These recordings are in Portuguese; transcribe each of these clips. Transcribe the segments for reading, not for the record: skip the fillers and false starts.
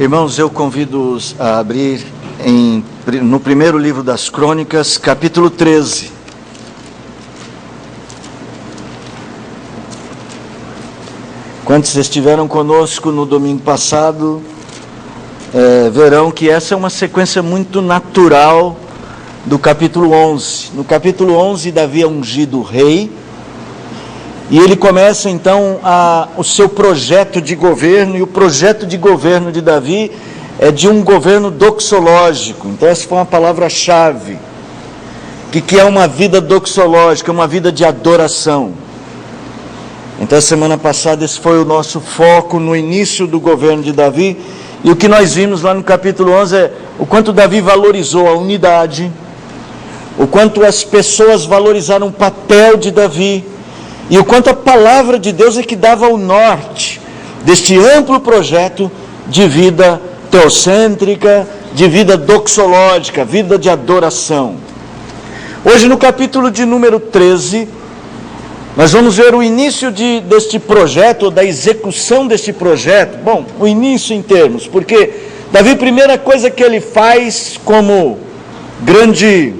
Irmãos, eu convido-os a abrir no primeiro livro das Crônicas, capítulo 13. Quantos estiveram conosco no domingo passado, verão que essa é uma sequência muito natural do capítulo 11. No capítulo 11, Davi é ungido rei, e ele começa então o seu projeto de governo, e o projeto de governo de Davi é de um governo doxológico. Então essa foi uma palavra-chave. O que é uma vida doxológica? Uma vida de adoração. Então semana passada esse foi o nosso foco no início do governo de Davi, e o que nós vimos lá no capítulo 11 é o quanto Davi valorizou a unidade, o quanto as pessoas valorizaram o papel de Davi, e o quanto a palavra de Deus é que dava o norte deste amplo projeto de vida teocêntrica, de vida doxológica, vida de adoração. Hoje no capítulo de número 13, nós vamos ver o início deste projeto, ou da execução deste projeto. Bom, o início em termos, porque Davi, a primeira coisa que ele faz como grande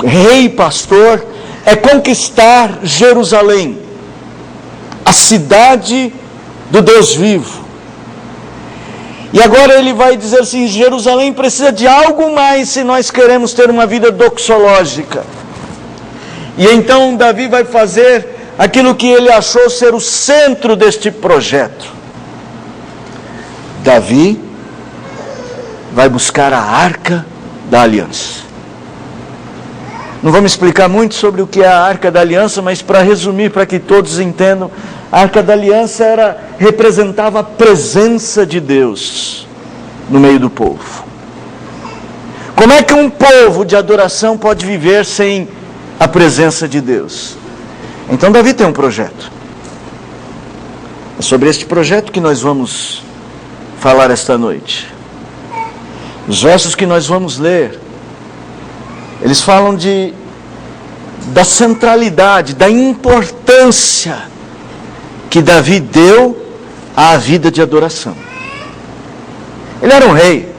rei pastor, é conquistar Jerusalém, a cidade do Deus vivo. E agora ele vai dizer assim: Jerusalém precisa de algo mais se nós queremos ter uma vida doxológica. E então Davi vai fazer aquilo que ele achou ser o centro deste projeto. Davi vai buscar a Arca da Aliança. Não vamos explicar muito sobre o que é a Arca da Aliança, mas para resumir, para que todos entendam, a Arca da Aliança representava a presença de Deus no meio do povo. Como é que um povo de adoração pode viver sem a presença de Deus? Então Davi tem um projeto. É sobre este projeto que nós vamos falar esta noite. Os versos que nós vamos ler, eles falam da centralidade, da importância que Davi deu à vida de adoração. Ele era um rei,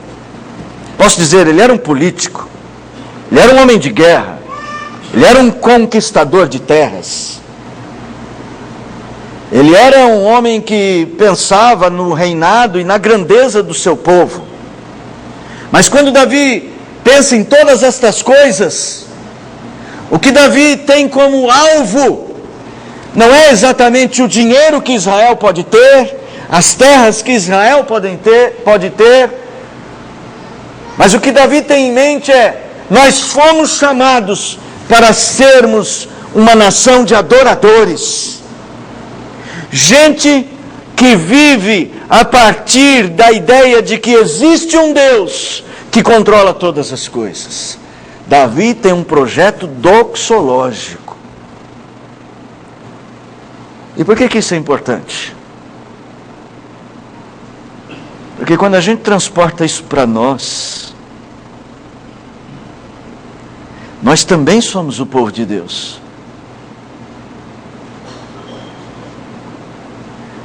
posso dizer, ele era um político, ele era um homem de guerra, ele era um conquistador de terras, ele era um homem que pensava no reinado e na grandeza do seu povo. Mas quando Davi pensa em todas estas coisas, o que Davi tem como alvo não é exatamente o dinheiro que Israel pode ter, as terras que Israel pode ter, mas o que Davi tem em mente é: nós fomos chamados para sermos uma nação de adoradores, gente que vive a partir da ideia de que existe um Deus que controla todas as coisas. Davi tem um projeto doxológico. E por que isso é importante? Porque quando a gente transporta isso para nós também somos o povo de Deus.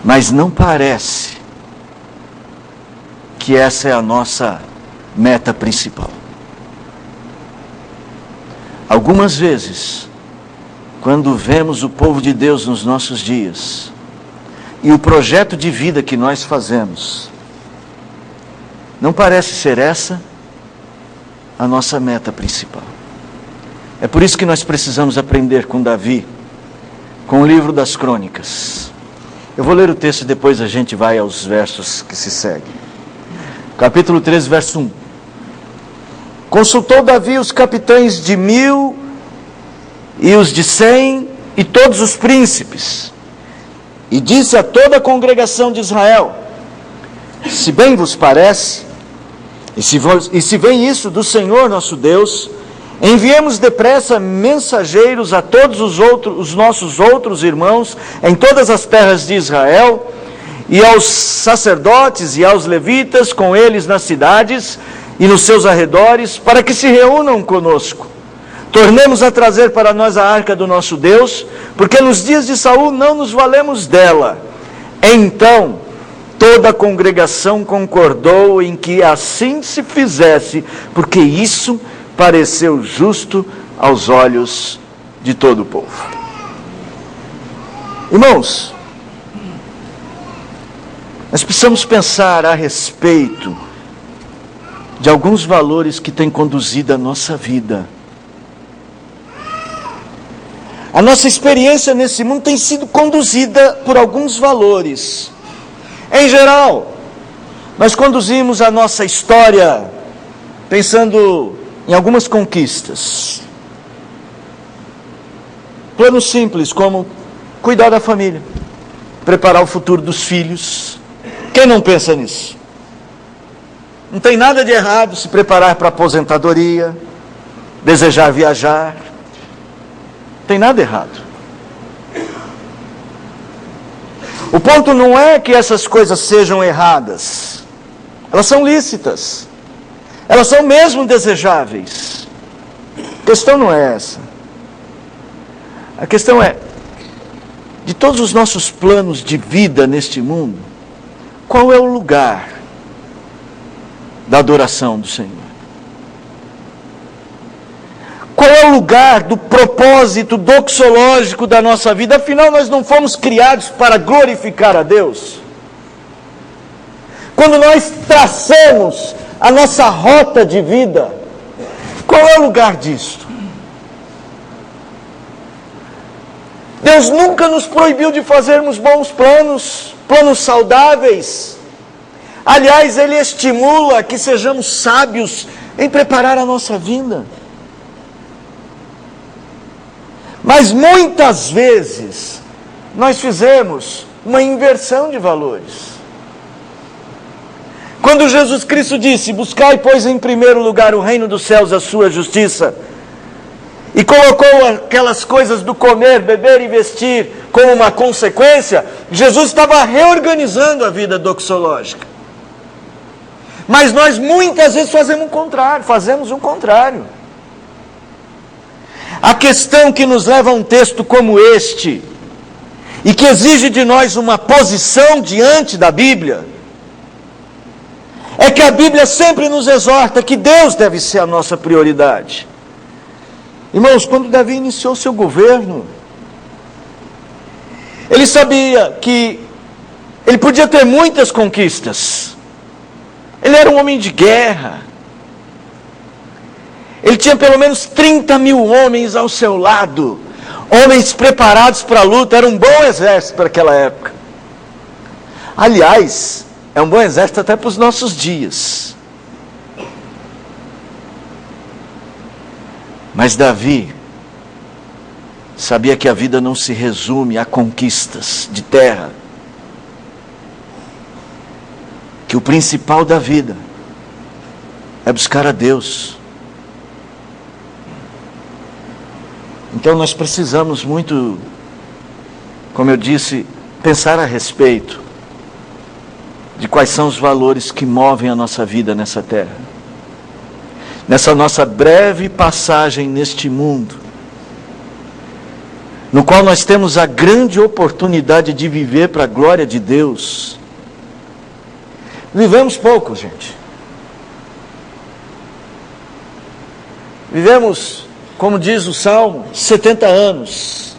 Mas não parece que essa é a nossa meta principal. Algumas vezes, quando vemos o povo de Deus nos nossos dias, e o projeto de vida que nós fazemos, não parece ser essa a nossa meta principal. É por isso que nós precisamos aprender com Davi, com o livro das Crônicas. Eu vou ler o texto e depois a gente vai aos versos que se seguem. Capítulo 13, verso 1. Consultou Davi os capitães de 1000 e os de 100 e todos os príncipes, e disse a toda a congregação de Israel: se bem vos parece, e se vem isso do Senhor nosso Deus, enviemos depressa mensageiros a todos os nossos outros irmãos em todas as terras de Israel, e aos sacerdotes e aos levitas com eles nas cidades e nos seus arredores, para que se reúnam conosco. Tornemos a trazer para nós a arca do nosso Deus, porque nos dias de Saul não nos valemos dela. Então Toda a congregação concordou em que assim se fizesse, porque isso pareceu justo aos olhos de todo o povo. Irmãos, nós precisamos pensar a respeito de alguns valores que têm conduzido a nossa vida. A nossa experiência nesse mundo tem sido conduzida por alguns valores. Em geral, nós conduzimos a nossa história pensando em algumas conquistas. Planos simples como cuidar da família, preparar o futuro dos filhos. Quem não pensa nisso? Não tem nada de errado se preparar para a aposentadoria, desejar viajar. Não tem nada errado. O ponto não é que essas coisas sejam erradas. Elas são lícitas. Elas são mesmo desejáveis. A questão não é essa. A questão é, de todos os nossos planos de vida neste mundo, qual é o lugar da adoração do Senhor? Qual é o lugar do propósito doxológico da nossa vida? Afinal, nós não fomos criados para glorificar a Deus. Quando nós traçamos a nossa rota de vida, qual é o lugar disto? Deus nunca nos proibiu de fazermos bons planos, planos saudáveis. Aliás, Ele estimula que sejamos sábios em preparar a nossa vida. Mas muitas vezes, nós fizemos uma inversão de valores. Quando Jesus Cristo disse, buscai, pois, em primeiro lugar o reino dos céus, a sua justiça, e colocou aquelas coisas do comer, beber e vestir como uma consequência, Jesus estava reorganizando a vida doxológica. Mas nós muitas vezes fazemos o contrário. A questão que nos leva a um texto como este, e que exige de nós uma posição diante da Bíblia, é que a Bíblia sempre nos exorta que Deus deve ser a nossa prioridade. Irmãos, quando Davi iniciou seu governo, ele sabia que ele podia ter muitas conquistas. Ele era um homem de guerra. Ele tinha pelo menos 30 mil homens ao seu lado, homens preparados para a luta. Era um bom exército para aquela época. Aliás, é um bom exército até para os nossos dias. Mas Davi sabia que a vida não se resume a conquistas de terra. Que o principal da vida é buscar a Deus. Então nós precisamos muito, como eu disse, pensar a respeito de quais são os valores que movem a nossa vida nessa terra. Nessa nossa breve passagem neste mundo, no qual nós temos a grande oportunidade de viver para a glória de Deus. Vivemos pouco, gente. Vivemos, como diz o Salmo, 70 anos.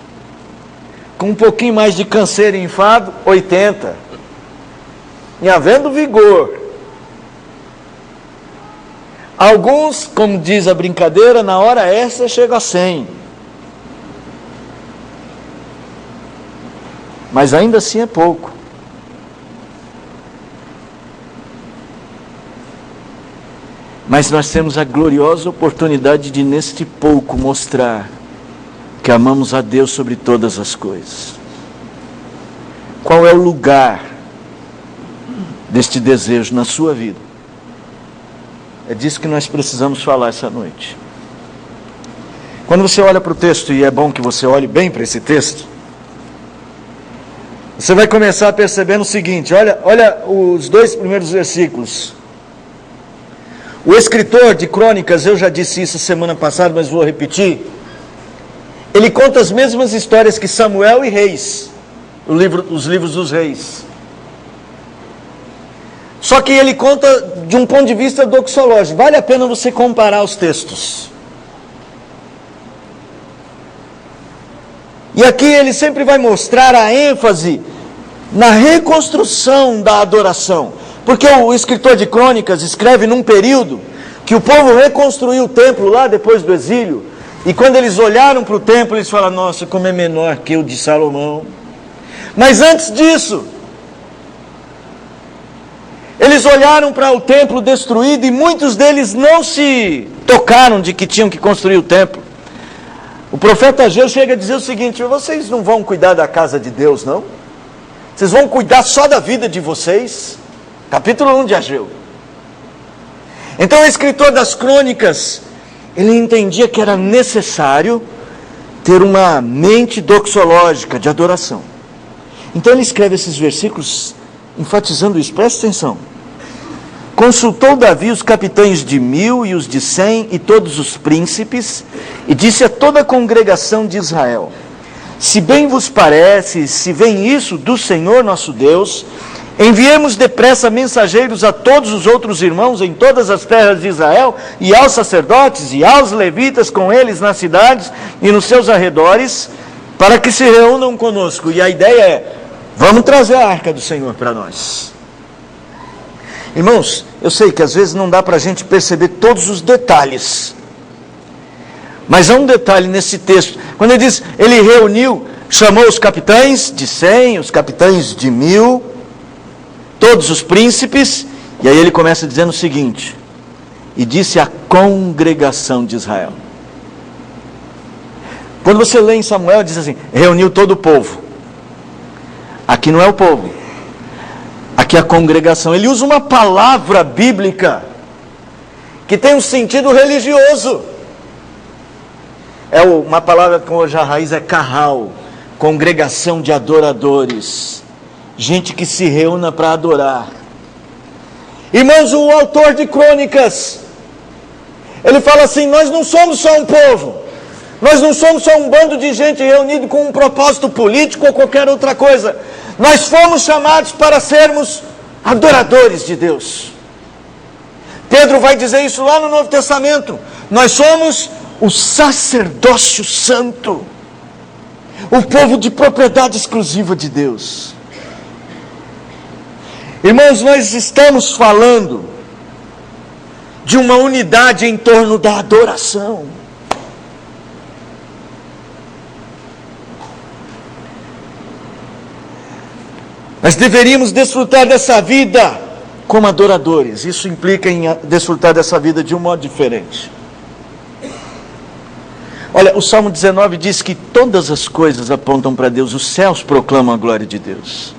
Com um pouquinho mais de canseiro e enfado, 80. E havendo vigor. Alguns, como diz a brincadeira, na hora essa chega a 100. Mas ainda assim é pouco. Mas nós temos a gloriosa oportunidade de, neste pouco, mostrar que amamos a Deus sobre todas as coisas. Qual é o lugar deste desejo na sua vida? É disso que nós precisamos falar essa noite. Quando você olha para o texto, e é bom que você olhe bem para esse texto, você vai começar a perceber o seguinte, olha os 2 primeiros versículos. O escritor de Crônicas, eu já disse isso semana passada, mas vou repetir. Ele conta as mesmas histórias que Samuel e Reis, os livros dos reis. Só que ele conta de um ponto de vista doxológico. Vale a pena você comparar os textos. E aqui ele sempre vai mostrar a ênfase na reconstrução da adoração. Porque o escritor de Crônicas escreve num período que o povo reconstruiu o templo lá depois do exílio. E quando eles olharam para o templo, eles falaram, nossa, como é menor que o de Salomão. Mas antes disso, eles olharam para o templo destruído e muitos deles não se tocaram de que tinham que construir o templo. O profeta Ageu chega a dizer o seguinte, vocês não vão cuidar da casa de Deus, não? Vocês vão cuidar só da vida de vocês? Capítulo 1 de Ageu. Então o escritor das Crônicas, ele entendia que era necessário ter uma mente doxológica de adoração. Então ele escreve esses versículos enfatizando isso. Presta atenção. Consultou Davi os capitães de 1000 e os de 100 e todos os príncipes, e disse a toda a congregação de Israel, se bem vos parece, se vem isso do Senhor nosso Deus, enviemos depressa mensageiros a todos os outros irmãos em todas as terras de Israel, e aos sacerdotes e aos levitas com eles nas cidades e nos seus arredores, para que se reúnam conosco. E a ideia é, vamos trazer a arca do Senhor para nós. Irmãos, eu sei que às vezes não dá para a gente perceber todos os detalhes, mas há um detalhe nesse texto, quando ele diz, ele reuniu, chamou os capitães de 100, os capitães de 1000, todos os príncipes, e aí ele começa dizendo o seguinte, e disse a congregação de Israel. Quando você lê em Samuel, diz assim, reuniu todo o povo. Aqui não é o povo, aqui é a congregação. Ele usa uma palavra bíblica que tem um sentido religioso. É uma palavra cuja raiz é carral, congregação de adoradores, gente que se reúna para adorar. Irmãos, o autor de Crônicas, ele fala assim, nós não somos só um povo, nós não somos só um bando de gente reunido com um propósito político ou qualquer outra coisa, nós fomos chamados para sermos adoradores de Deus. Pedro vai dizer isso lá no Novo Testamento, nós somos o sacerdócio santo, o povo de propriedade exclusiva de Deus. Irmãos, nós estamos falando de uma unidade em torno da adoração. Nós deveríamos desfrutar dessa vida como adoradores. Isso implica em desfrutar dessa vida de um modo diferente. Olha, o Salmo 19 diz que todas as coisas apontam para Deus, os céus proclamam a glória de Deus.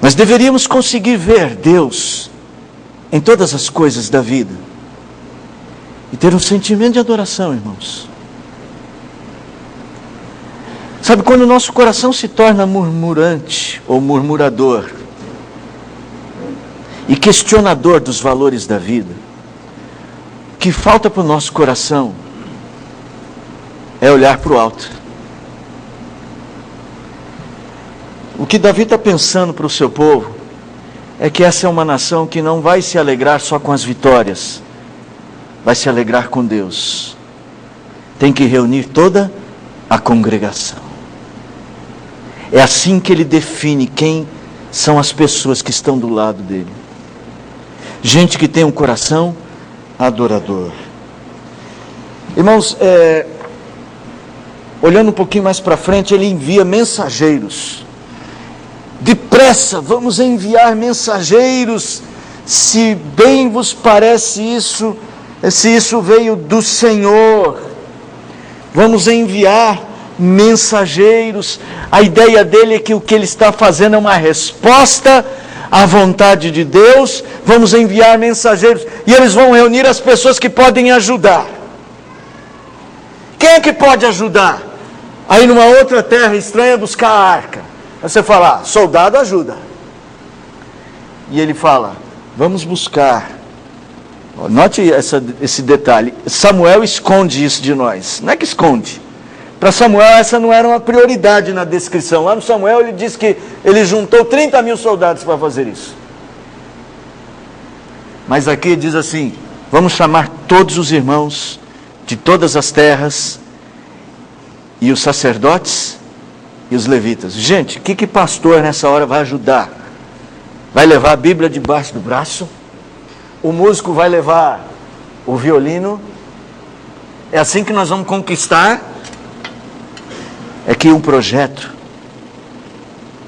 Nós deveríamos conseguir ver Deus em todas as coisas da vida e ter um sentimento de adoração, irmãos. Sabe, quando o nosso coração se torna murmurante ou murmurador e questionador dos valores da vida, o que falta para o nosso coração é olhar para o alto. O que Davi está pensando para o seu povo é que essa é uma nação que não vai se alegrar só com as vitórias, vai se alegrar com Deus. Tem que reunir toda a congregação. É assim que ele define quem são as pessoas que estão do lado dele. Gente que tem um coração adorador. Irmãos, olhando um pouquinho mais para frente, ele envia mensageiros. Depressa, vamos enviar mensageiros, se bem vos parece isso, se isso veio do Senhor. Vamos enviar mensageiros. A ideia dele é que o que ele está fazendo é uma resposta à vontade de Deus. Vamos enviar mensageiros, e eles vão reunir as pessoas que podem ajudar. Quem é que pode ajudar? Aí numa outra terra estranha buscar a arca. Você fala, soldado ajuda. E ele fala, vamos buscar. Note esse detalhe. Samuel esconde isso de nós. Não é que esconde. Para Samuel essa não era uma prioridade na descrição. Lá no Samuel ele diz que ele juntou 30 mil soldados para fazer isso. Mas aqui diz assim: vamos chamar todos os irmãos de todas as terras, e os sacerdotes e os levitas. Gente, o que pastor nessa hora vai ajudar? Vai levar a Bíblia debaixo do braço? O músico vai levar o violino? É assim que nós vamos conquistar? É que um projeto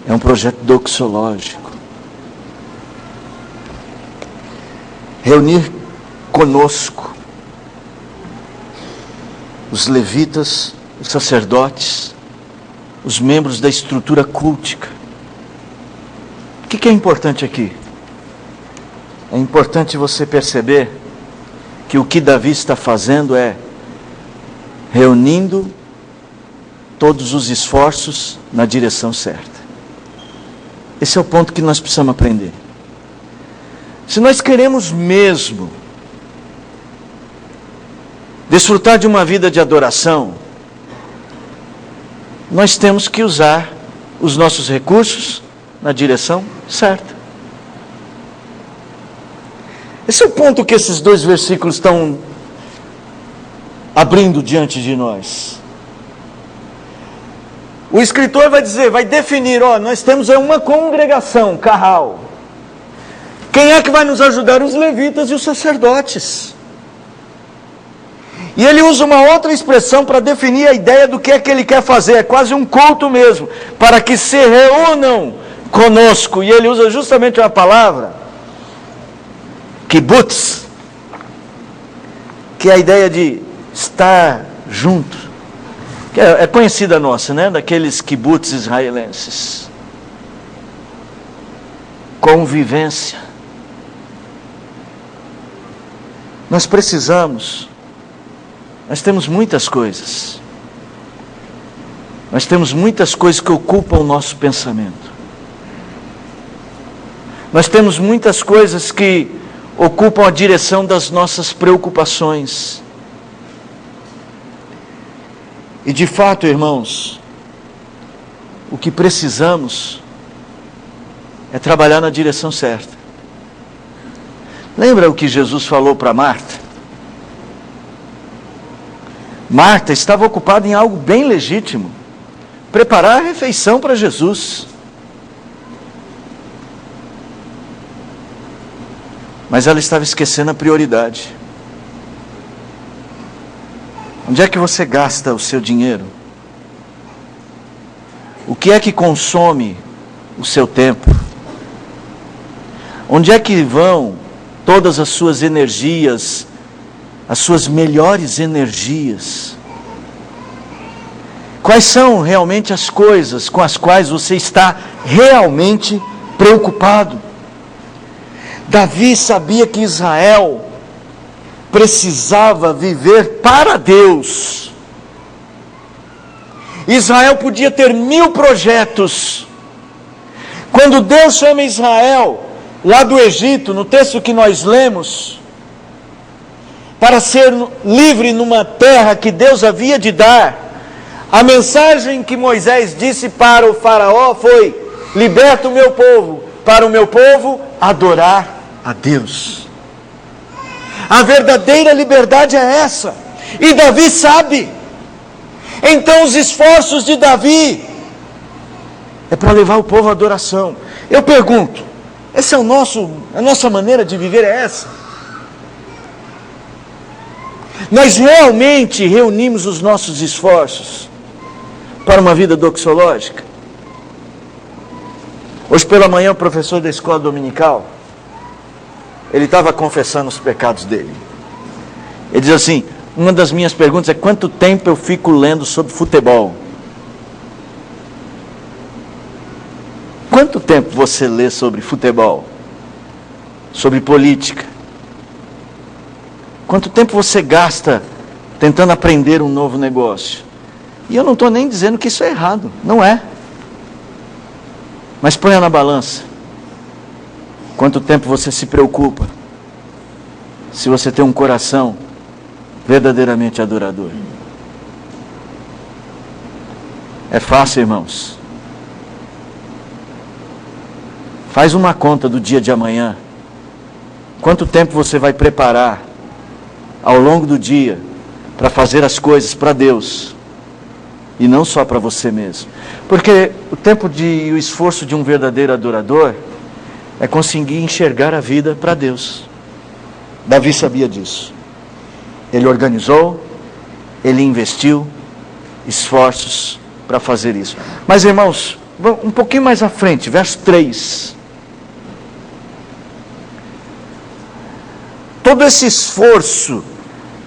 é um projeto doxológico. Reunir conosco os levitas, os sacerdotes, os membros da estrutura cultica. O que é importante aqui? É importante você perceber que o que Davi está fazendo é reunindo todos os esforços na direção certa. Esse é o ponto que nós precisamos aprender. Se nós queremos mesmo desfrutar de uma vida de adoração, nós temos que usar os nossos recursos na direção certa. Esse é o ponto que esses dois versículos estão abrindo diante de nós. O escritor vai dizer, vai definir, nós temos uma congregação, carral. Quem é que vai nos ajudar? Os levitas e os sacerdotes. E ele usa uma outra expressão para definir a ideia do que é que ele quer fazer. É quase um culto mesmo, para que se reúnam conosco. E ele usa justamente uma palavra, kibbutz, que é a ideia de estar junto. Que é conhecida nossa, né? Daqueles kibbutz israelenses. Convivência. Nós temos muitas coisas. Nós temos muitas coisas que ocupam o nosso pensamento. Nós temos muitas coisas que ocupam a direção das nossas preocupações. E de fato, irmãos, o que precisamos é trabalhar na direção certa. Lembra o que Jesus falou para Marta? Marta estava ocupada em algo bem legítimo, preparar a refeição para Jesus. Mas ela estava esquecendo a prioridade. Onde é que você gasta o seu dinheiro? O que é que consome o seu tempo? Onde é que vão todas as suas energias, as suas melhores energias? Quais são realmente as coisas com as quais você está realmente preocupado? Davi sabia que Israel precisava viver para Deus. Israel podia ter 1000 projetos. Quando Deus chama Israel, lá do Egito, no texto que nós lemos, para ser livre numa terra que Deus havia de dar, a mensagem que Moisés disse para o faraó foi: liberta o meu povo, para o meu povo adorar a Deus. A verdadeira liberdade é essa, e Davi sabe. Então os esforços de Davi é para levar o povo à adoração. Eu pergunto, esse é a nossa maneira de viver é essa? Nós realmente reunimos os nossos esforços para uma vida doxológica? Hoje pela manhã o professor da escola dominical, ele estava confessando os pecados dele. Ele diz assim: uma das minhas perguntas é: quanto tempo eu fico lendo sobre futebol? Quanto tempo você lê sobre futebol? Sobre política? Quanto tempo você gasta tentando aprender um novo negócio? E eu não estou nem dizendo que isso é errado, não é. Mas ponha na balança. Quanto tempo você se preocupa se você tem um coração verdadeiramente adorador? É fácil, irmãos. Faz uma conta do dia de amanhã Quanto tempo você vai preparar ao longo do dia para fazer as coisas para Deus e não só para você mesmo? Porque o tempo e o esforço de um verdadeiro adorador é conseguir enxergar a vida para Deus. Davi sabia disso. Ele organizou, ele investiu esforços para fazer isso. Mas, irmãos, um pouquinho mais à frente, verso 3. Todo esse esforço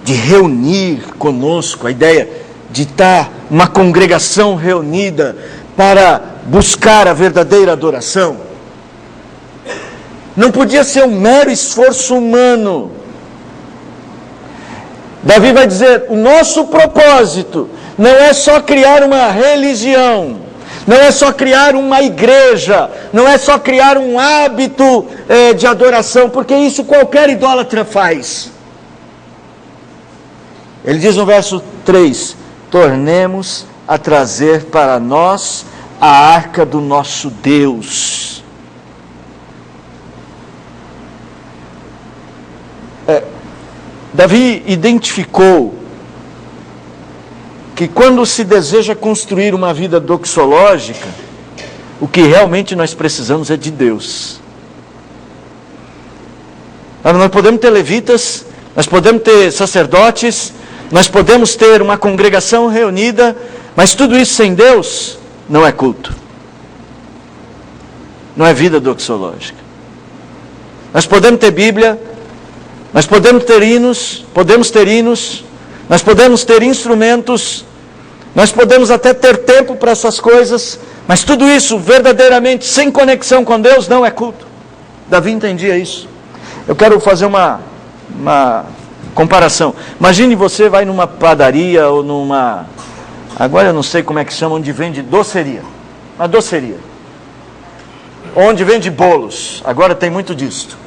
de reunir conosco, a ideia de estar uma congregação reunida para buscar a verdadeira adoração, não podia ser um mero esforço humano. Davi vai dizer, o nosso propósito não é só criar uma religião, não é só criar uma igreja, não é só criar um hábito de adoração, porque isso qualquer idólatra faz. Ele diz no verso 3, tornemos a trazer para nós a arca do nosso Deus. Davi identificou que quando se deseja construir uma vida doxológica, o que realmente nós precisamos é de Deus. Nós podemos ter levitas, nós podemos ter sacerdotes, nós podemos ter uma congregação reunida, mas tudo isso sem Deus não é culto. Não é vida doxológica. Nós podemos ter Bíblia, nós podemos ter hinos, nós podemos ter instrumentos, nós podemos até ter tempo para essas coisas, mas tudo isso verdadeiramente sem conexão com Deus não é culto. Davi entendia isso. Eu quero fazer uma comparação. Imagine você vai numa padaria ou agora eu não sei como é que chama, onde vende doceria. Uma doceria. Onde vende bolos. Agora tem muito disso.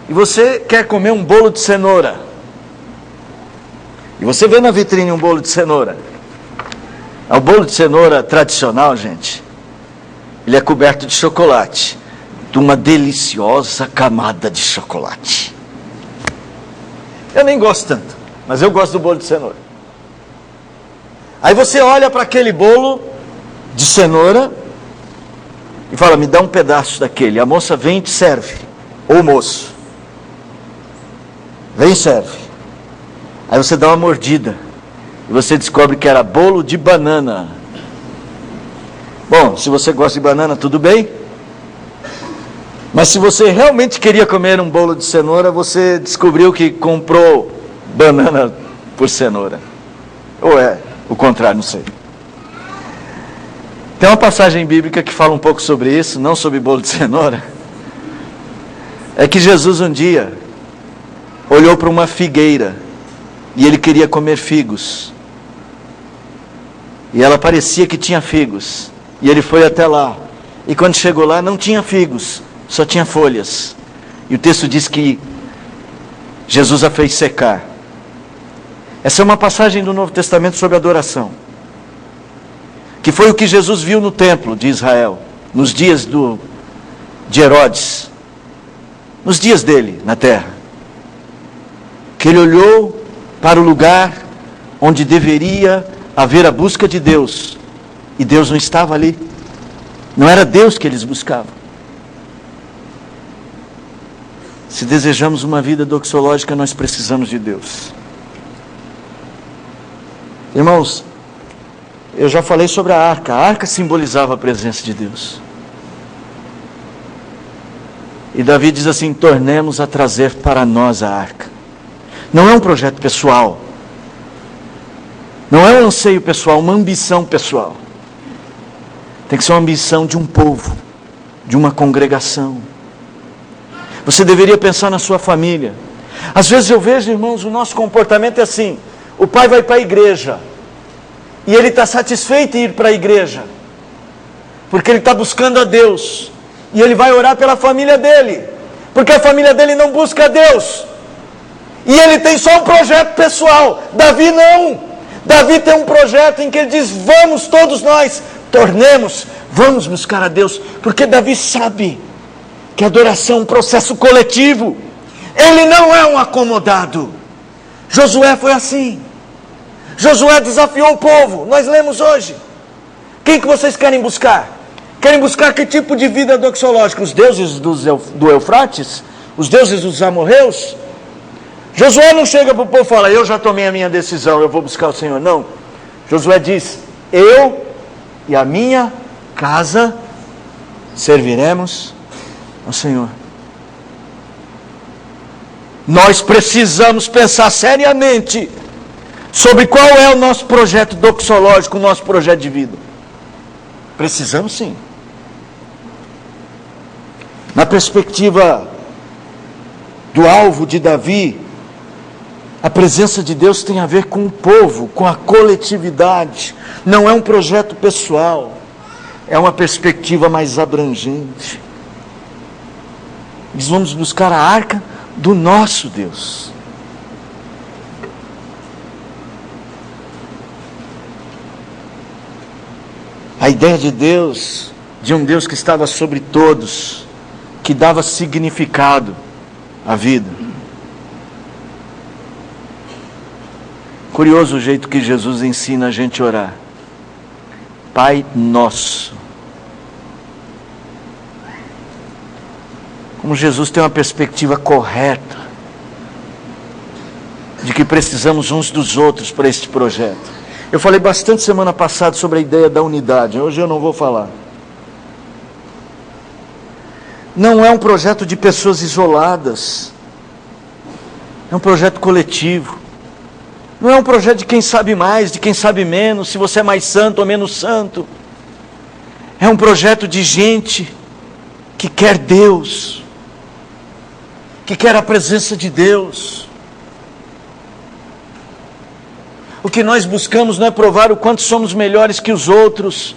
E você quer comer um bolo de cenoura. E você vê na vitrine um bolo de cenoura. O bolo de cenoura tradicional, gente, ele é coberto de chocolate. De uma deliciosa camada de chocolate. Eu nem gosto tanto, mas eu gosto do bolo de cenoura. Aí você olha para aquele bolo de cenoura e fala, me dá um pedaço daquele. A moça vem e te serve. Ou o moço. Vem e serve. Aí você dá uma mordida. E você descobre que era bolo de banana. Bom, se você gosta de banana, tudo bem. Mas se você realmente queria comer um bolo de cenoura, você descobriu que comprou banana por cenoura. Ou é o contrário, não sei. Tem uma passagem bíblica que fala um pouco sobre isso, não sobre bolo de cenoura. É que Jesus um dia olhou para uma figueira e ele queria comer figos. E ela parecia que tinha figos. E ele foi até lá. E quando chegou lá, não tinha figos, só tinha folhas. E o texto diz que Jesus a fez secar. Essa é uma passagem do Novo Testamento sobre adoração. Que foi o que Jesus viu no templo de Israel, nos dias de Herodes. Nos dias dele na terra. Que ele olhou para o lugar onde deveria haver a busca de Deus. E Deus não estava ali. Não era Deus que eles buscavam. Se desejamos uma vida doxológica, nós precisamos de Deus. Irmãos, eu já falei sobre a arca. A arca simbolizava a presença de Deus. E Davi diz assim, tornemos a trazer para nós a arca. Não é um projeto pessoal. Não é um anseio pessoal, uma ambição pessoal. Tem que ser uma ambição de um povo, de uma congregação. Você deveria pensar na sua família. Às vezes eu vejo, irmãos, o nosso comportamento é assim. O pai vai para a igreja. E ele está satisfeito em ir para a igreja. Porque ele está buscando a Deus. E ele vai orar pela família dele. Porque a família dele não busca a Deus. E ele tem só um projeto pessoal. Davi não. Davi tem um projeto em que ele diz, vamos todos nós, vamos buscar a Deus. Porque Davi sabe que a adoração é um processo coletivo. Ele não é um acomodado. Josué foi assim. Josué desafiou o povo. Nós lemos hoje. Quem que vocês querem buscar? Querem buscar que tipo de vida doxológica? Os deuses do Eufrates? Os deuses dos amorreus? Josué não chega para o povo e fala: eu já tomei a minha decisão, eu vou buscar o Senhor. Não. Josué diz: eu e a minha casa serviremos ao Senhor. Nós precisamos pensar seriamente sobre qual é o nosso projeto doxológico, o nosso projeto de vida. Precisamos sim. Na perspectiva do alvo de Davi, a presença de Deus tem a ver com o povo, com a coletividade. Não é um projeto pessoal, é uma perspectiva mais abrangente. Nós vamos buscar a arca do nosso Deus. A ideia de Deus, de um Deus que estava sobre todos, que dava significado à vida. Curioso o jeito que Jesus ensina a gente a orar. Pai Nosso. Como Jesus tem uma perspectiva correta de que precisamos uns dos outros para este projeto. Eu falei bastante semana passada sobre a ideia da unidade. Hoje eu não vou falar. Não é um projeto de pessoas isoladas. É um projeto coletivo. Não é um projeto de quem sabe mais, de quem sabe menos, se você é mais santo ou menos santo. É um projeto de gente que quer Deus, que quer a presença de Deus. O que nós buscamos não é provar o quanto somos melhores que os outros,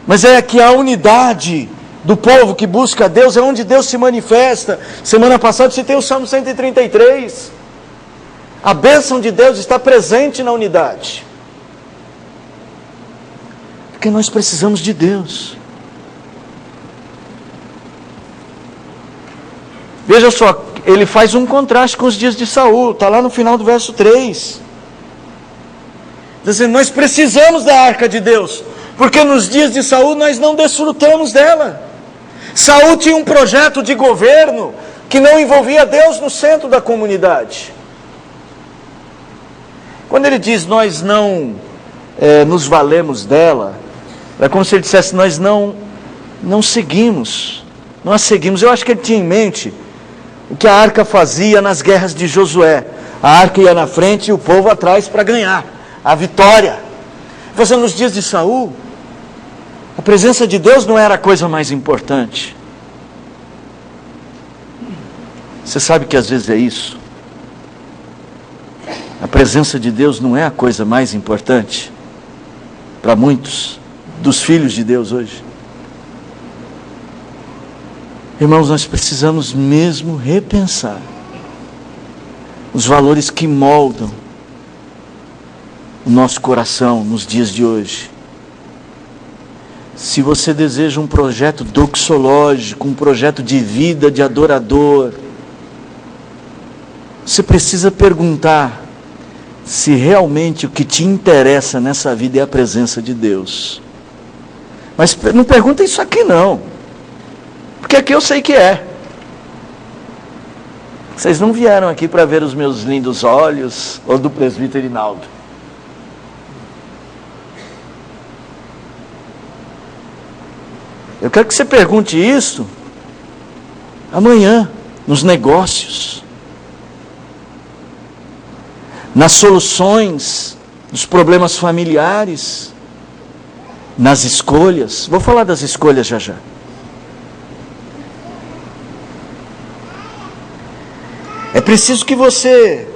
mas é que a unidade do povo que busca a Deus é onde Deus se manifesta. Semana passada citei o Salmo 133. A bênção de Deus está presente na unidade. Porque nós precisamos de Deus. Veja só, ele faz um contraste com os dias de Saul. Está lá no final do verso 3. Dizendo, nós precisamos da arca de Deus, porque nos dias de Saul nós não desfrutamos dela. Saul tinha um projeto de governo que não envolvia Deus no centro da comunidade. Quando ele diz nós não nos valemos dela, é como se ele dissesse nós não seguimos, não a seguimos. Eu acho que ele tinha em mente o que a arca fazia nas guerras de Josué. A arca ia na frente e o povo atrás para ganhar a vitória. Fazendo nos dias de Saul, a presença de Deus não era a coisa mais importante. Você sabe que às vezes é isso. A presença de Deus não é a coisa mais importante para muitos dos filhos de Deus hoje. Irmãos, nós precisamos mesmo repensar os valores que moldam o nosso coração nos dias de hoje. Se você deseja um projeto doxológico, um projeto de vida de adorador, você precisa perguntar se realmente o que te interessa nessa vida é a presença de Deus. Mas não pergunta isso aqui não, porque aqui eu sei que é. Vocês não vieram aqui para ver os meus lindos olhos ou do presbítero Rinaldo. Eu quero que você pergunte isso amanhã, nos negócios, nas soluções dos problemas familiares, nas escolhas. Vou falar das escolhas já já. É preciso que você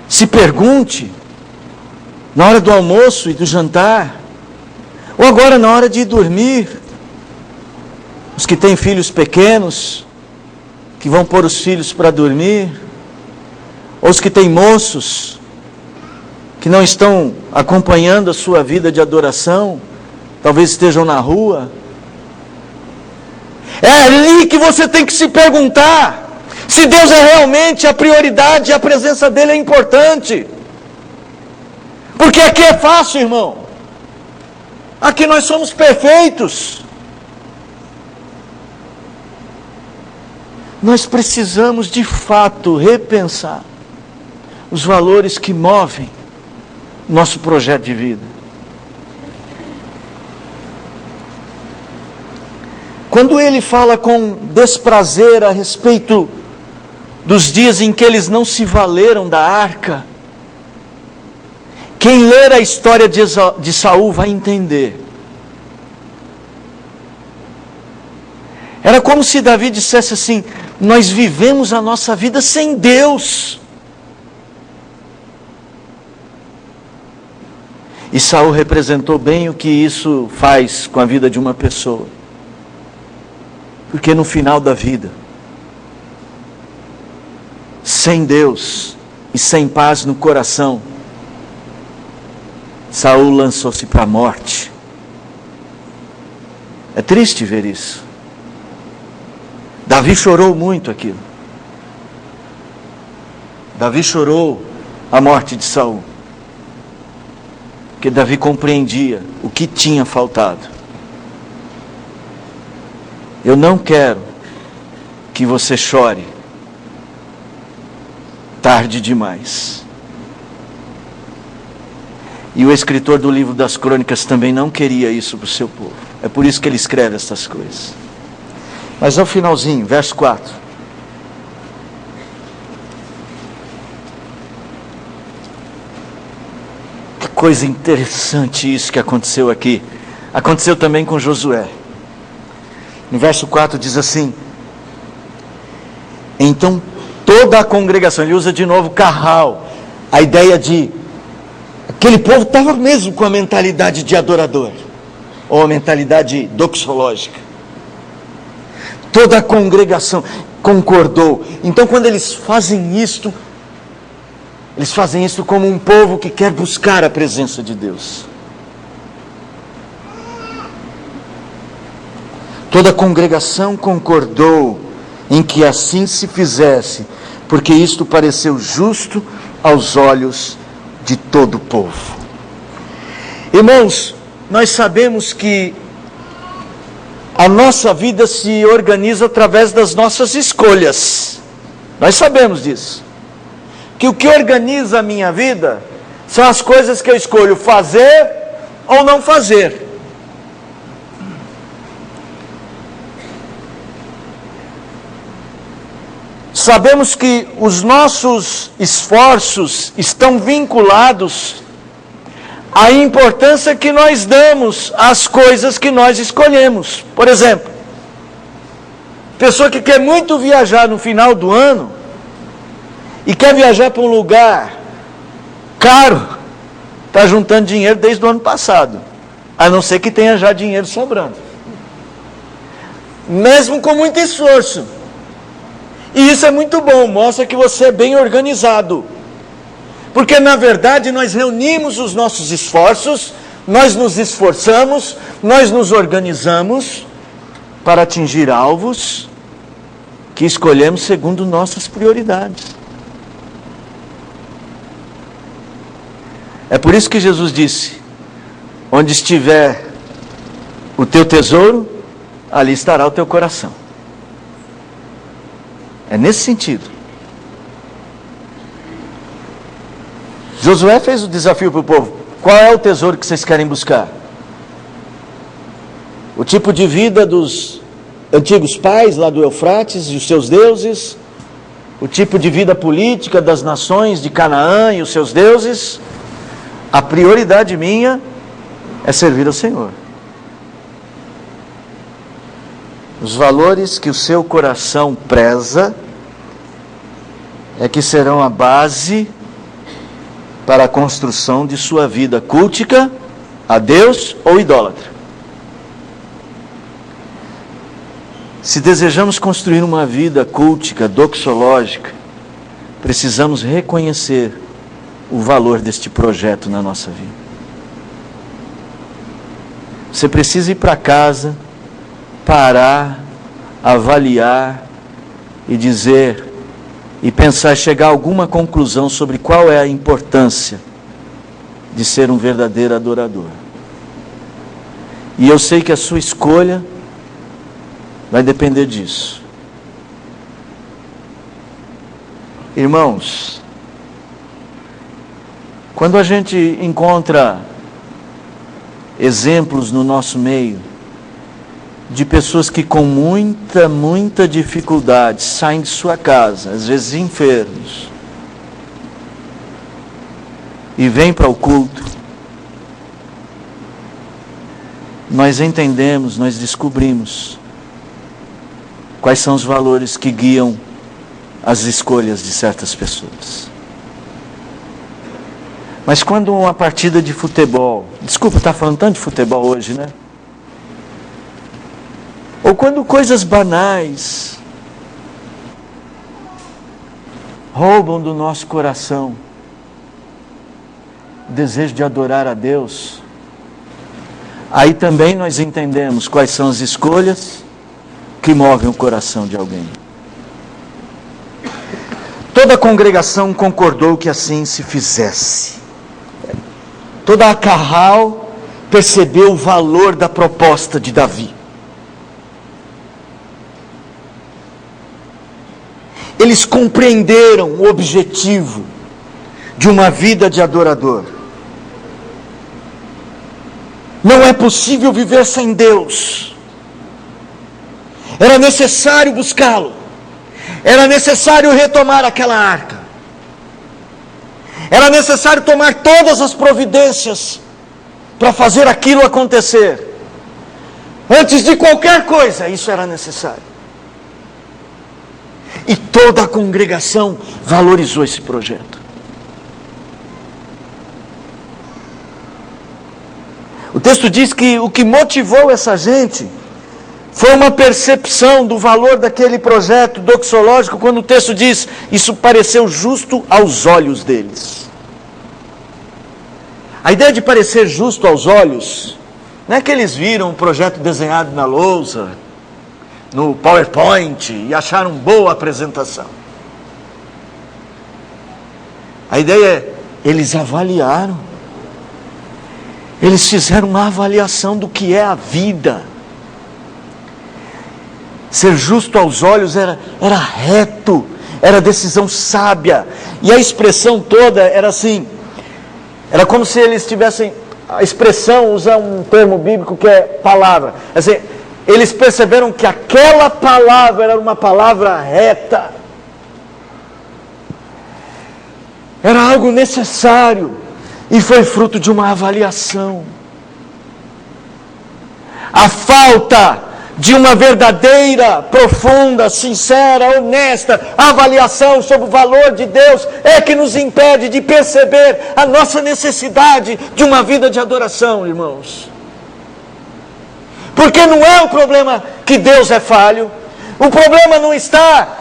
se pergunte na hora do almoço e do jantar, ou agora na hora de ir dormir. Os que têm filhos pequenos, que vão pôr os filhos para dormir, ou os que têm moços, que não estão acompanhando a sua vida de adoração, talvez estejam na rua. É ali que você tem que se perguntar se Deus é realmente a prioridade e a presença dele é importante. Porque aqui é fácil, irmão. Aqui nós somos perfeitos. Nós precisamos de fato repensar os valores que movem nosso projeto de vida. Quando ele fala com desprazer a respeito dos dias em que eles não se valeram da arca, quem ler a história de Saul vai entender. Era como se Davi dissesse assim: nós vivemos a nossa vida sem Deus. E Saul representou bem o que isso faz com a vida de uma pessoa. Porque no final da vida, sem Deus e sem paz no coração, Saul lançou-se para a morte. É triste ver isso. Davi chorou muito aquilo. Davi chorou a morte de Saul. Porque Davi compreendia o que tinha faltado. Eu não quero que você chore tarde demais. E o escritor do livro das Crônicas também não queria isso para o seu povo. É por isso que ele escreve essas coisas. Mas ao finalzinho, verso 4. Que coisa interessante isso que aconteceu aqui. Aconteceu também com Josué. No verso 4 diz assim: então toda a congregação, ele usa de novo carral, a ideia de aquele povo estava mesmo com a mentalidade de adorador, ou a mentalidade doxológica. Toda a congregação concordou. Então quando eles fazem isto como um povo que quer buscar a presença de Deus. Toda a congregação concordou em que assim se fizesse, porque isto pareceu justo aos olhos de todo o povo. Irmãos, nós sabemos que a nossa vida se organiza através das nossas escolhas. Nós sabemos disso. Que o que organiza a minha vida são as coisas que eu escolho fazer ou não fazer. Sabemos que os nossos esforços estão vinculados à importância que nós damos às coisas que nós escolhemos. Por exemplo, pessoa que quer muito viajar no final do ano e quer viajar para um lugar caro, está juntando dinheiro desde o ano passado, a não ser que tenha já dinheiro sobrando, mesmo com muito esforço. E isso é muito bom, mostra que você é bem organizado. Porque na verdade nós reunimos os nossos esforços, nós nos esforçamos, nós nos organizamos para atingir alvos que escolhemos segundo nossas prioridades. É por isso que Jesus disse: onde estiver o teu tesouro, ali estará o teu coração. É nesse sentido. Josué fez o desafio para o povo: qual é o tesouro que vocês querem buscar? O tipo de vida dos antigos pais lá do Eufrates e os seus deuses? O tipo de vida política das nações de Canaã e os seus deuses? A prioridade minha é servir ao Senhor. Os valores que o seu coração preza é que serão a base para a construção de sua vida cultica a Deus ou idólatra. Se desejamos construir uma vida cultica, doxológica, precisamos reconhecer o valor deste projeto na nossa vida. Você precisa ir para casa, parar, avaliar e dizer e pensar, chegar a alguma conclusão sobre qual é a importância de ser um verdadeiro adorador. E eu sei que a sua escolha vai depender disso. Irmãos, quando a gente encontra exemplos no nosso meio de pessoas que com muita dificuldade saem de sua casa, às vezes enfermos, e vêm para o culto, nós entendemos, nós descobrimos quais são os valores que guiam as escolhas de certas pessoas. Mas quando uma partida de futebol, desculpa estar falando tanto de futebol hoje, né? Ou quando coisas banais roubam do nosso coração o desejo de adorar a Deus, aí também nós entendemos quais são as escolhas que movem o coração de alguém. Toda a congregação concordou que assim se fizesse. Toda a Carral percebeu o valor da proposta de Davi. Eles compreenderam o objetivo de uma vida de adorador. Não é possível viver sem Deus. Era necessário buscá-lo. Era necessário retomar aquela arca. Era necessário tomar todas as providências para fazer aquilo acontecer. Antes de qualquer coisa, isso era necessário. E toda a congregação valorizou esse projeto. O texto diz que o que motivou essa gente foi uma percepção do valor daquele projeto doxológico, quando o texto diz, isso pareceu justo aos olhos deles. A ideia de parecer justo aos olhos, não é que eles viram um projeto desenhado na lousa, no PowerPoint, e acharam boa apresentação. A ideia é, eles avaliaram. Eles fizeram uma avaliação do que é a vida. Ser justo aos olhos era reto, era decisão sábia. E a expressão toda era assim, era como se eles tivessem, a expressão usa um termo bíblico que é palavra. Assim, eles perceberam que aquela palavra era uma palavra reta. Era algo necessário. E foi fruto de uma avaliação. A falta de uma verdadeira, profunda, sincera, honesta avaliação sobre o valor de Deus é que nos impede de perceber a nossa necessidade de uma vida de adoração, irmãos. Porque não é o problema que Deus é falho, o problema não está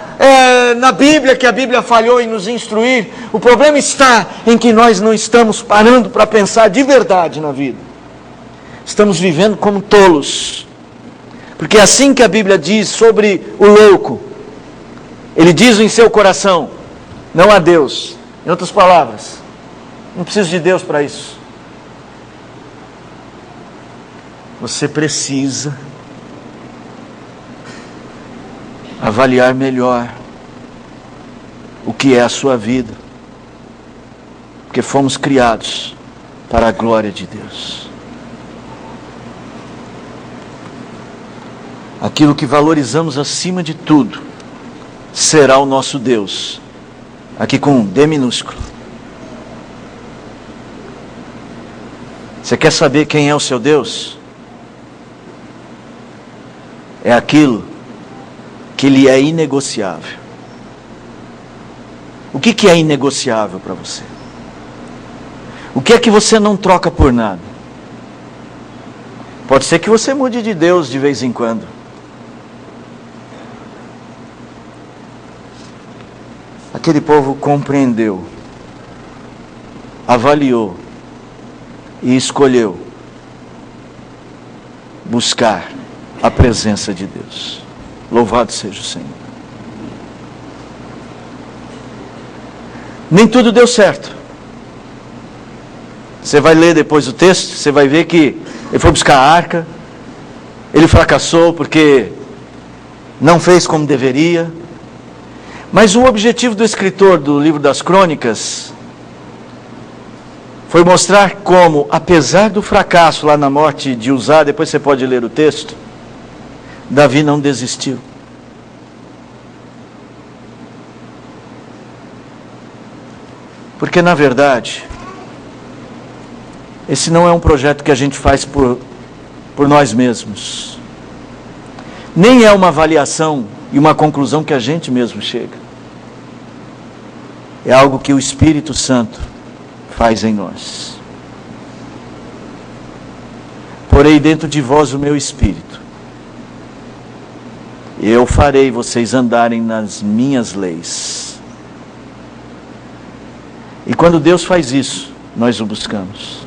na Bíblia, que a Bíblia falhou em nos instruir. O problema está em que nós não estamos parando para pensar de verdade na vida. Estamos vivendo como tolos. Porque é assim que a Bíblia diz sobre o louco. Ele diz em seu coração, não há Deus. Em outras palavras, não preciso de Deus para isso. Você precisa avaliar melhor o que é a sua vida, porque fomos criados para a glória de Deus. Aquilo que valorizamos acima de tudo será o nosso Deus, aqui com D minúsculo. Você quer saber quem é o seu Deus? É aquilo que lhe é inegociável. O que é inegociável para você? O que é que você não troca por nada? Pode ser que você mude de Deus de vez em quando. Aquele povo compreendeu, avaliou e escolheu buscar a presença de Deus. Louvado seja o Senhor. Nem tudo deu certo. Você vai ler depois o texto, você vai ver que ele foi buscar a arca, ele fracassou porque não fez como deveria. Mas o objetivo do escritor do livro das Crônicas foi mostrar como, apesar do fracasso lá na morte de Uzá, depois você pode ler o texto, Davi não desistiu. Porque na verdade, esse não é um projeto que a gente faz por nós mesmos. Nem é uma avaliação e uma conclusão que a gente mesmo chega. É algo que o Espírito Santo faz em nós. Porei dentro de vós o meu Espírito, e eu farei vocês andarem nas minhas leis. E quando Deus faz isso, nós o buscamos.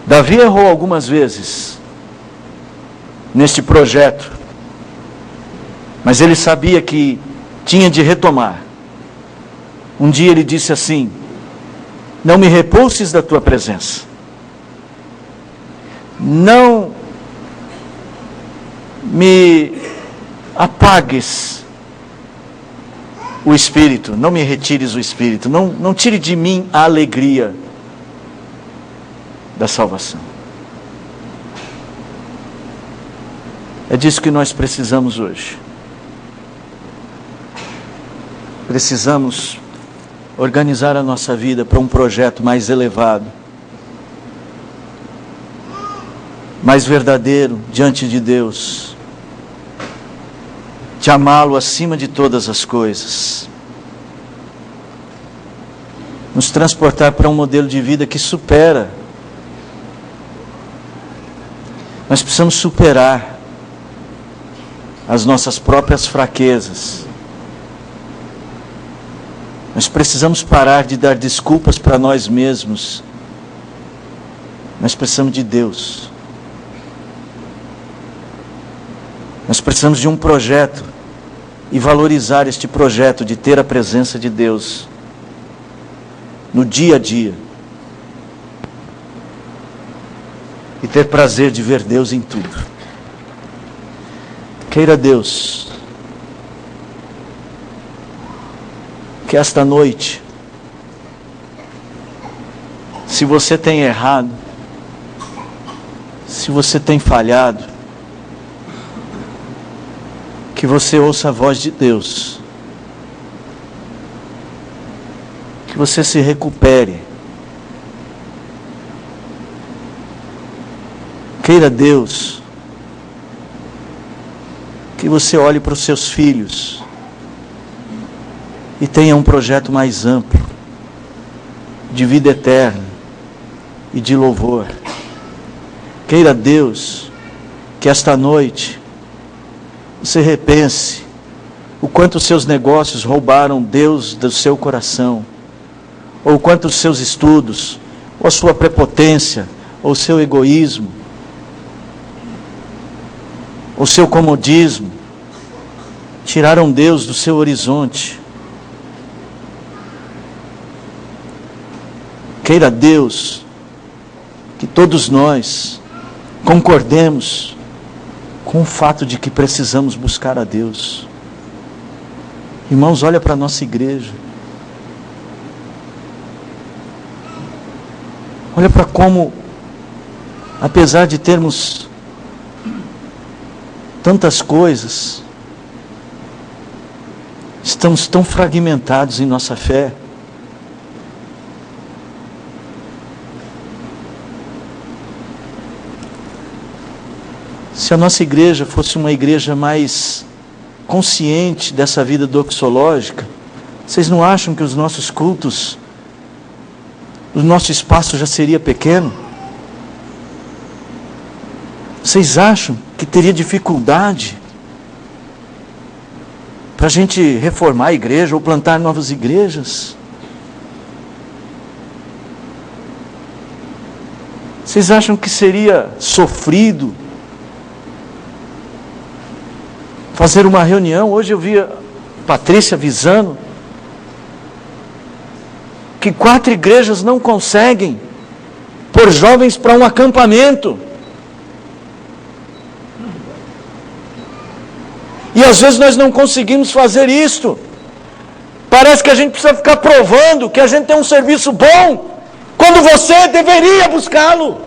Davi errou algumas vezes neste projeto, mas ele sabia que tinha de retomar. Um dia ele disse assim: não me repulses da tua presença, não me apagues o Espírito, não me retires o Espírito, não tire de mim a alegria da salvação. É disso que nós precisamos hoje. Precisamos organizar a nossa vida para um projeto mais elevado, mais verdadeiro diante de Deus, de amá-lo acima de todas as coisas, nos transportar para um modelo de vida que supera. Nós precisamos superar as nossas próprias fraquezas. Nós precisamos parar de dar desculpas para nós mesmos. Nós precisamos de Deus. Nós precisamos de um projeto e valorizar este projeto de ter a presença de Deus no dia a dia. E ter prazer de ver Deus em tudo. Queira Deus que esta noite, se você tem errado, se você tem falhado, que você ouça a voz de Deus, que você se recupere. Queira Deus que você olhe para os seus filhos e tenha um projeto mais amplo, de vida eterna e de louvor. Queira Deus que esta noite você repense o quanto os seus negócios roubaram Deus do seu coração, ou o quanto os seus estudos, ou a sua prepotência, ou o seu egoísmo, o seu comodismo, tiraram Deus do seu horizonte. Queira Deus que todos nós concordemos com o fato de que precisamos buscar a Deus. Irmãos, olha para a nossa igreja. Olha para como, apesar de termos tantas coisas, estamos tão fragmentados em nossa fé. Se a nossa igreja fosse uma igreja mais consciente dessa vida doxológica, vocês não acham que os nossos cultos, o nosso espaço já seria pequeno? Vocês acham que teria dificuldade para a gente reformar a igreja ou plantar novas igrejas? Vocês acham que seria sofrido fazer uma reunião. Hoje eu vi a Patrícia avisando que 4 igrejas não conseguem pôr jovens para um acampamento. E às vezes nós não conseguimos fazer isto. Parece que a gente precisa ficar provando que a gente tem um serviço bom, quando você deveria buscá-lo.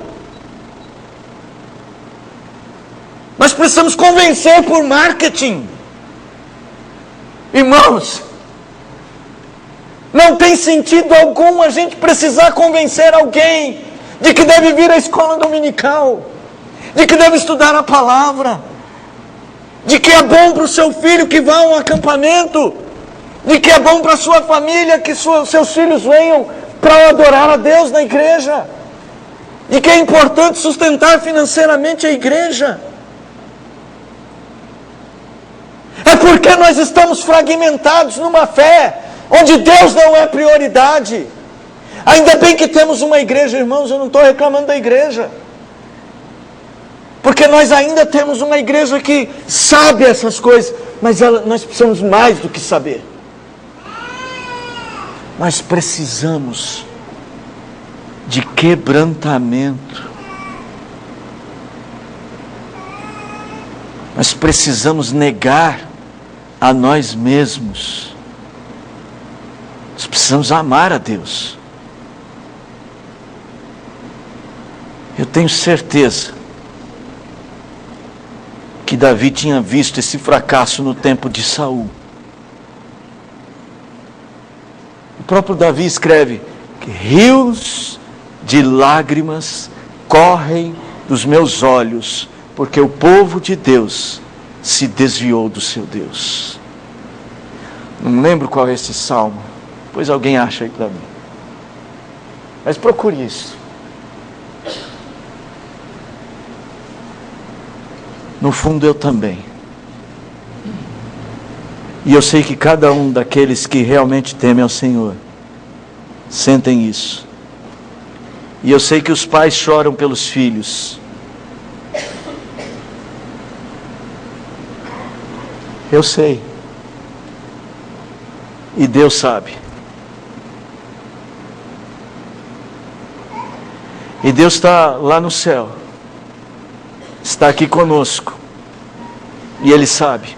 Nós precisamos convencer por marketing. Irmãos, não tem sentido algum a gente precisar convencer alguém de que deve vir à escola dominical, de que deve estudar a palavra, de que é bom para o seu filho que vá a um acampamento, de que é bom para a sua família que seus filhos venham para adorar a Deus na igreja, de que é importante sustentar financeiramente a igreja. É porque nós estamos fragmentados numa fé onde Deus não é prioridade. Ainda bem que temos uma igreja, irmãos, eu não estou reclamando da igreja, porque nós ainda temos uma igreja que sabe essas coisas, mas nós precisamos mais do que saber. Nós precisamos de quebrantamento. Nós precisamos negar a nós mesmos. Nós precisamos amar a Deus. Eu tenho certeza que Davi tinha visto esse fracasso no tempo de Saul. O próprio Davi escreve que rios de lágrimas correm dos meus olhos, porque o povo de Deus se desviou do seu Deus. Não lembro qual é esse salmo, pois alguém acha aí para mim. Mas procure isso. No fundo eu também. E eu sei que cada um daqueles que realmente temem ao Senhor sentem isso. E eu sei que os pais choram pelos filhos. Eu sei. E Deus sabe. E Deus está lá no céu. Está aqui conosco. E Ele sabe.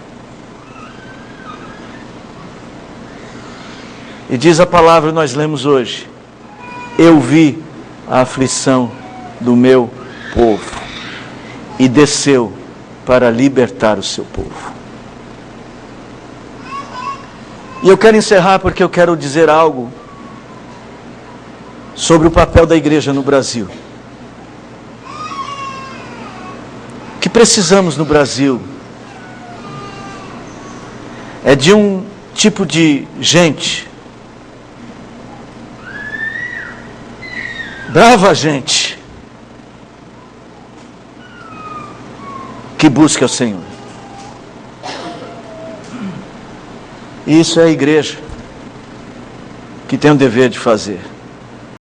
E diz a palavra, nós lemos hoje: eu vi a aflição do meu povo e desceu para libertar o seu povo. E eu quero encerrar porque eu quero dizer algo sobre o papel da igreja no Brasil. O que precisamos no Brasil é de um tipo de gente, brava gente, que busca o Senhor. E isso é a igreja que tem o dever de fazer.